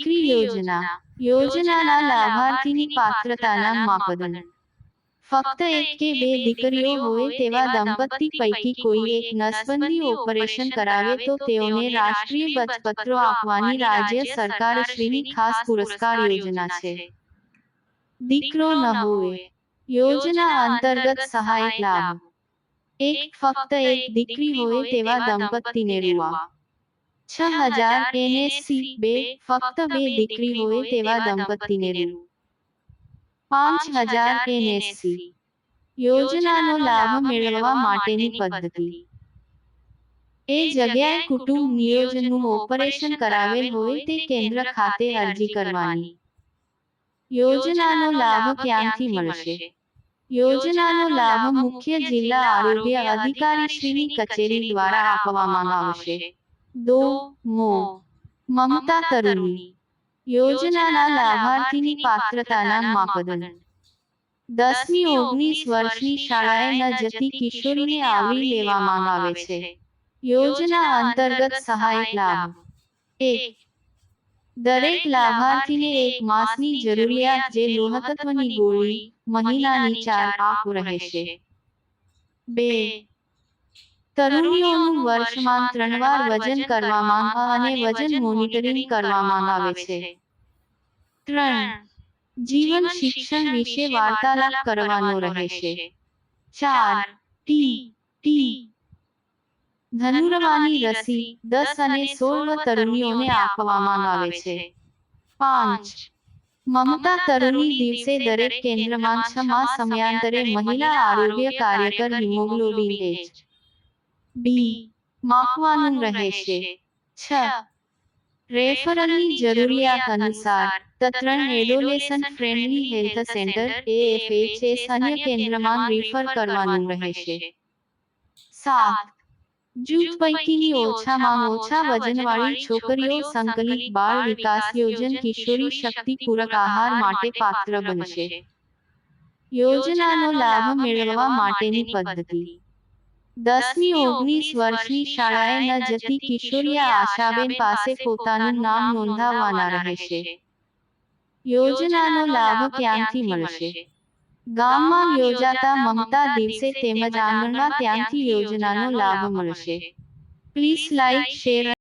દીકરી યોજના યોજનાના લાભાર્થીની પાત્રતાના માપદંડ ફક્ત એક કે બે દીકરીઓ હોય તેવા દંપતી પૈકી કોઈ એક નસબંધી ઓપરેશન કરાવે તો તેઓને રાષ્ટ્રીય બચપત્રો આપવાની રાજ્ય સરકારશ્રીની ખાસ પુરસ્કાર યોજના છે। દીકરો ન હોય યોજના અંતર્ગત સહાયક લાભ એક ફક્ત એક દીકરી હોય તેવા દંપતીને રૂ. 6,000 NSC બે ફક્ત બે દીકરી હોય તેવા દંપતીને રૂ. 5,000 NSC યોજનાનો લાભ મેળવવા માટેની પદ્ધતિ એ જગ્યાએ કુટુંબ નિયોજનનું ઓપરેશન કરાવેલ હોય તે કેન્દ્ર ખાતે અરજી કરવાની। યોજનાનો લાભ ક્યાંથી મળશે? યોજનાનો લાભ મુખ્ય જિલ્લા આરોગ્ય અધિકારીશ્રીની કચેરી દ્વારા આપવામાં આવશે। મો મમતા તરુણી યોજનાના લાભાર્થીની પાત્રતાના માપદંડ 10મી 19 વર્ષની શાળાએ ન જતી કિશોરીને આવરી લેવામાં આવે છે। યોજના અંતર્ગત સહાયક લાભ એક દરેક લાભાર્થીને 1 માસની જરૂરિયાત જે લોહતત્વની ગોળી મહિનાની 4 આપ રહેશે। 2 તરુણીઓનું વર્ષમાં 3 વાર વજન કરવામાં અને વજન મોનિટરિંગ કરવામાં આવે છે। 3 જીવન શિક્ષણ વિશે વાર્તાલાપ કરવાનો રહેશે। 4 ટી ધનુર્વાની રસી 10 અને 16 તરુણીઓને આપવામાં આવે છે। 5 મમતા તરુણી દિવસે દરેક કેન્દ્રમાં 6 માસ સમયાંતરે મહિલા આરોગ્ય કાર્યકર હિમોગ્લોબિન બી માપવાનું રહેશે। 6 રેફરલની જરૂરિયાત અનુસાર ત3 adolescent friendly health centre AFHS અન્ય કેન્દ્રમાં રિફર કરવાનું રહેશે। 7 જૂથ પૈકીની ઓછામાં ઓછા વજનવાળી છોકરીઓ સંકલિત બાળ વિકાસ યોજન કિશોરી શક્તિ પૂરક આહાર માટે પાત્ર બનશે। યોજનાનો લાભ મેળવવા માટેની પદ્ધતિ 10મી 19 વર્ષની શાળાએ ન જતી કિશોરીયા આશાબેન પાસે પોતાનું નામ નોંધાવવાના રહેશે। યોજનાનો લાભ ક્યાંથી મળશે? ગામમાં યોજાતા મમતા દિવસે તેમજ આંગણવા ત્યાંથી યોજનાનો લાભ મળશે। Please like share